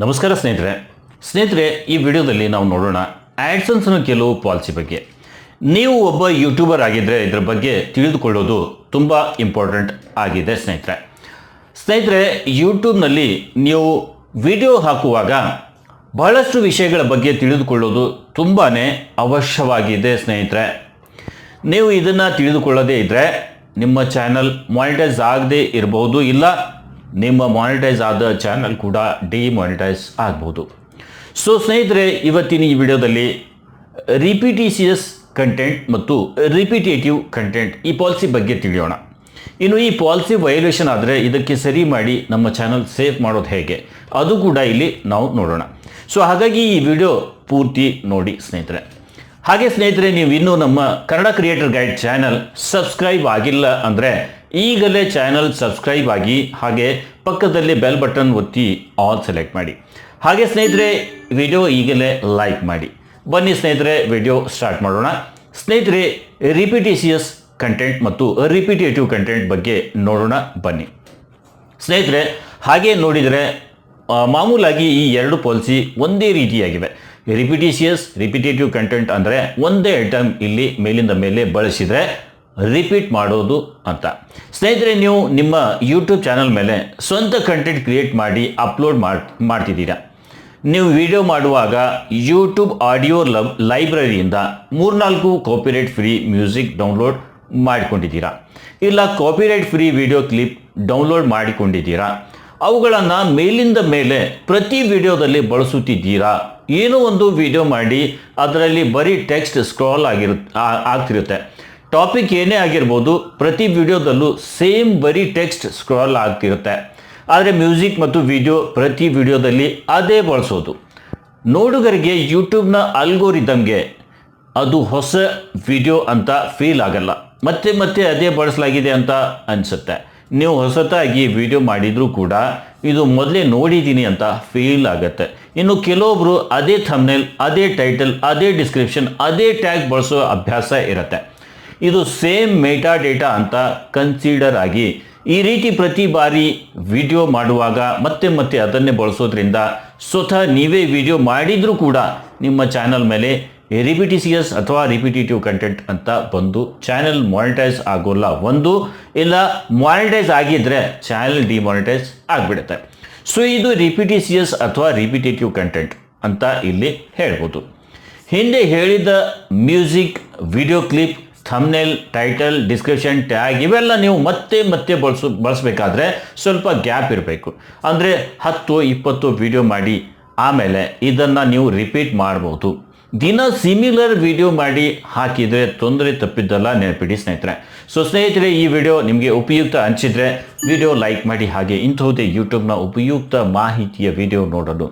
ನಮಸ್ಕಾರ ಸ್ನೇಹಿತರೆ ಈ ವಿಡಿಯೋದಲ್ಲಿ ನಾವು ನೋಡೋಣ ಆಡ್ಸೆನ್ಸ್ನ ಕೆಲವು ಪಾಲಿಸಿ ಬಗ್ಗೆ. ನೀವು ಒಬ್ಬ ಯೂಟ್ಯೂಬರ್ ಆಗಿದ್ದರೆ ಇದರ ಬಗ್ಗೆ ತಿಳಿದುಕೊಳ್ಳೋದು ತುಂಬ ಇಂಪಾರ್ಟೆಂಟ್ ಆಗಿದೆ ಸ್ನೇಹಿತರೆ. ಯೂಟ್ಯೂಬ್ನಲ್ಲಿ ನೀವು ವಿಡಿಯೋ ಹಾಕುವಾಗ ಬಹಳಷ್ಟು ವಿಷಯಗಳ ಬಗ್ಗೆ ತಿಳಿದುಕೊಳ್ಳೋದು ತುಂಬಾ ಅವಶ್ಯವಾಗಿದೆ ಸ್ನೇಹಿತರೆ. ನೀವು ಇದನ್ನು ತಿಳಿದುಕೊಳ್ಳದೇ ಇದ್ದರೆ ನಿಮ್ಮ ಚಾನಲ್ ಮಾನಿಟೈಸ್ ಆಗದೇ ಇರಬಹುದು, ಇಲ್ಲ ನಿಮ್ಮ ಮಾನಿಟೈಸ್ ಆದ ಚಾನಲ್ ಕೂಡ ಡಿಮಾನಿಟೈಸ್ ಆಗ್ಬೋದು. ಸೊ ಸ್ನೇಹಿತರೆ, ಇವತ್ತಿನ ಈ ವಿಡಿಯೋದಲ್ಲಿ ರಿಪಿಟಿಷಿಯಸ್ ಕಂಟೆಂಟ್ ಮತ್ತು ರಿಪಿಟೇಟಿವ್ ಕಂಟೆಂಟ್ ಈ ಪಾಲಿಸಿ ಬಗ್ಗೆ ತಿಳಿಯೋಣ. ಇನ್ನು ಈ ಪಾಲಿಸಿ ವೈಲೇಷನ್ ಆದರೆ ಇದಕ್ಕೆ ಸರಿ ಮಾಡಿ ನಮ್ಮ ಚಾನಲ್ ಸೇವ್ ಮಾಡೋದು ಹೇಗೆ ಅದು ಕೂಡ ಇಲ್ಲಿ ನಾವು ನೋಡೋಣ. ಸೊ ಹಾಗಾಗಿ ಈ ವಿಡಿಯೋ ಪೂರ್ತಿ ನೋಡಿ ಸ್ನೇಹಿತರೆ, ನೀವು ಇನ್ನೂ ನಮ್ಮ Kannada creator guide channel subscribe ಆಗಿಲ್ಲ ಅಂದರೆ ಈಗಲೇ ಚಾನಲ್ ಸಬ್ಸ್ಕ್ರೈಬ್ ಆಗಿ, ಹಾಗೆ ಪಕ್ಕದಲ್ಲಿ ಬೆಲ್ ಬಟನ್ ಒತ್ತಿ ಆಲ್ ಸೆಲೆಕ್ಟ್ ಮಾಡಿ. ಹಾಗೆ ಸ್ನೇಹಿತರೆ, ವಿಡಿಯೋ ಈಗಲೇ ಲೈಕ್ ಮಾಡಿ. ಬನ್ನಿ ಸ್ನೇಹಿತರೆ, ವಿಡಿಯೋ ಸ್ಟಾರ್ಟ್ ಮಾಡೋಣ. ಸ್ನೇಹಿತರೆ, ರಿಪಿಟಿಷಿಯಸ್ ಕಂಟೆಂಟ್ ಮತ್ತು ರಿಪಿಟೇಟಿವ್ ಕಂಟೆಂಟ್ ಬಗ್ಗೆ ನೋಡೋಣ ಬನ್ನಿ. ಸ್ನೇಹಿತರೆ, ಹಾಗೆ ನೋಡಿದರೆ ಮಾಮೂಲಾಗಿ ಈ ಎರಡು ಪಾಲಿಸಿ ಒಂದೇ ರೀತಿಯಾಗಿವೆ. ರಿಪಿಟಿಷಿಯಸ್, ರಿಪಿಟೇಟಿವ್ ಕಂಟೆಂಟ್ ಅಂದರೆ ಒಂದೇ ಐಟಮ್ ಇಲ್ಲಿ ಮೇಲಿಂದ ಮೇಲೆ ಬಳಸಿದರೆ ರಿಪೀಟ್ ಮಾಡೋದು ಅಂತ. ಸ್ನೇಹಿತರೆ, ನೀವು ನಿಮ್ಮ ಯೂಟ್ಯೂಬ್ ಚಾನಲ್ ಮೇಲೆ ಸ್ವಂತ ಕಂಟೆಂಟ್ ಕ್ರಿಯೇಟ್ ಮಾಡಿ ಅಪ್ಲೋಡ್ ಮಾಡ್ತಿದ್ದೀರಾ. ನೀವು ವಿಡಿಯೋ ಮಾಡುವಾಗ ಯೂಟ್ಯೂಬ್ ಆಡಿಯೋ ಲೈಬ್ರರಿಯಿಂದ 3-4 ಕಾಪಿರೈಟ್ ಫ್ರೀ ಮ್ಯೂಸಿಕ್ ಡೌನ್ಲೋಡ್ ಮಾಡಿಕೊಂಡಿದ್ದೀರಾ, ಇಲ್ಲ copyright free video clip download ಮಾಡಿಕೊಂಡಿದ್ದೀರಾ. ಅವುಗಳನ್ನು ಮೇಲಿಂದ ಮೇಲೆ ಪ್ರತಿ ವಿಡಿಯೋದಲ್ಲಿ ಬಳಸುತ್ತಿದ್ದೀರಾ. ಏನೋ ಒಂದು ವಿಡಿಯೋ ಮಾಡಿ ಅದರಲ್ಲಿ ಬರೀ ಟೆಕ್ಸ್ಟ್ ಸ್ಕ್ರಾಲ್ ಆಗ್ತಿರುತ್ತೆ. ಟಾಪಿಕ್ ಏನೇ ಆಗಿರ್ಬೋದು, ಪ್ರತಿ ವಿಡಿಯೋದಲ್ಲೂ ಸೇಮ್ ಬರೀ ಟೆಕ್ಸ್ಟ್ ಸ್ಕ್ರಾಲ್ ಆಗ್ತಿರುತ್ತೆ. ಆದರೆ ಮ್ಯೂಸಿಕ್ ಮತ್ತು ವಿಡಿಯೋ ಪ್ರತಿ ವಿಡಿಯೋದಲ್ಲಿ ಅದೇ ಬಳಸೋದು. ನೋಡುಗರಿಗೆ ಯೂಟ್ಯೂಬ್ನ ಅಲ್ಗೋರಿದಮ್ಗೆ ಅದು ಹೊಸ ವಿಡಿಯೋ ಅಂತ ಫೀಲ್ ಆಗಲ್ಲ, ಮತ್ತೆ ಅದೇ ಬಳಸಲಾಗಿದೆ ಅಂತ ಅನಿಸುತ್ತೆ. ನೀವು ಹೊಸತಾಗಿ ವಿಡಿಯೋ ಮಾಡಿದರೂ ಕೂಡ ಇದು ಮೊದಲೇ ನೋಡಿದ್ದೀನಿ ಅಂತ ಫೀಲ್ ಆಗುತ್ತೆ. ಇನ್ನು ಕೆಲವೊಬ್ಬರು ಅದೇ ಥಂಬ್ನೇಲ್, ಅದೇ ಟೈಟಲ್, ಅದೇ ಡಿಸ್ಕ್ರಿಪ್ಷನ್, ಅದೇ ಟ್ಯಾಗ್ ಬಳಸೋ ಅಭ್ಯಾಸ ಇರುತ್ತೆ. ಇದು ಸೇಮ್ ಮೆಟಾ ಡೇಟಾ ಅಂತ ಕನ್ಸಿಡರ್ ಆಗಿ ಈ ರೀತಿ ಪ್ರತಿ ಬಾರಿ ವಿಡಿಯೋ ಮಾಡುವಾಗ ಮತ್ತೆ ಅದನ್ನೇ ಬಳಸೋದ್ರಿಂದ ಸ್ವತಃ ನೀವೇ ವಿಡಿಯೋ ಮಾಡಿದರೂ ಕೂಡ ನಿಮ್ಮ ಚಾನಲ್ ಮೇಲೆ ರಿಪಿಟಿಷಿಯಸ್ ಅಥವಾ ರಿಪಿಟೇಟಿವ್ ಕಂಟೆಂಟ್ ಅಂತ ಬಂದು ಚಾನಲ್ ಮಾನಿಟೈಸ್ ಆಗೋಲ್ಲ. ಒಂದು, ಇಲ್ಲ ಮಾನಿಟೈಸ್ ಆಗಿದ್ದರೆ ಚಾನಲ್ ಡಿಮಾನಿಟೈಸ್ ಆಗಿಬಿಡುತ್ತೆ. ಸೊ ಇದು ರಿಪಿಟಿಷಿಯಸ್ ಅಥವಾ ರಿಪಿಟೇಟಿವ್ ಕಂಟೆಂಟ್ ಅಂತ ಇಲ್ಲಿ ಹೇಳ್ಬೋದು. ಹಿಂದೆ ಹೇಳಿದ music, video clip, thumbnail, title, description, tag ಇವೆಲ್ಲ ನೀವು ಮತ್ತೆ ಬಳಸಬೇಕಾದ್ರೆ ಸ್ವಲ್ಪ ಗ್ಯಾಪ್ ಇರಬೇಕು. ಅಂದರೆ 10-20 ವಿಡಿಯೋ ಮಾಡಿ ಆಮೇಲೆ ಇದನ್ನು ನೀವು ರಿಪೀಟ್ ಮಾಡ್ಬೋದು. ದಿನ ಸಿಮಿಲರ್ ವಿಡಿಯೋ ಮಾಡಿ ಹಾಕಿದರೆ ತೊಂದರೆ ತಪ್ಪಿದ್ದಲ್ಲ, ನೆನಪಿಡಿ ಸ್ನೇಹಿತರೆ. ಸೊ ಸ್ನೇಹಿತರೆ, ಈ ವಿಡಿಯೋ ನಿಮಗೆ ಉಪಯುಕ್ತ ಅನಿಸಿದರೆ ವಿಡಿಯೋ ಲೈಕ್ ಮಾಡಿ. ಹಾಗೆ ಇಂಥವುದೇ ಯೂಟ್ಯೂಬ್ನ ಉಪಯುಕ್ತ ಮಾಹಿತಿಯ ವಿಡಿಯೋ ನೋಡಲು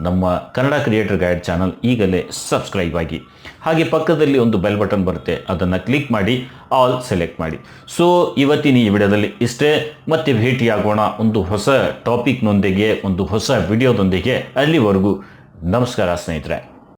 ನಮ್ಮ ಕನ್ನಡ ಕ್ರಿಯೇಟರ್ ಗೈಡ್ ಚಾನಲ್ ಈಗಲೇ ಸಬ್ಸ್ಕ್ರೈಬ್ ಆಗಿ. ಹಾಗೆ ಪಕ್ಕದಲ್ಲಿ ಒಂದು ಬೆಲ್ ಬಟನ್ ಬರುತ್ತೆ, ಅದನ್ನು ಕ್ಲಿಕ್ ಮಾಡಿ ಆಲ್ ಸೆಲೆಕ್ಟ್ ಮಾಡಿ. ಸೊ ಇವತ್ತಿನ ಈ ವಿಡಿಯೋದಲ್ಲಿ ಇಷ್ಟೇ. ಮತ್ತೆ ಭೇಟಿಯಾಗೋಣ ಒಂದು ಹೊಸ ಟಾಪಿಕ್ನೊಂದಿಗೆ, ಒಂದು ಹೊಸ ವಿಡಿಯೋದೊಂದಿಗೆ. ಅಲ್ಲಿವರೆಗೂ ನಮಸ್ಕಾರ ಸ್ನೇಹಿತರೆ.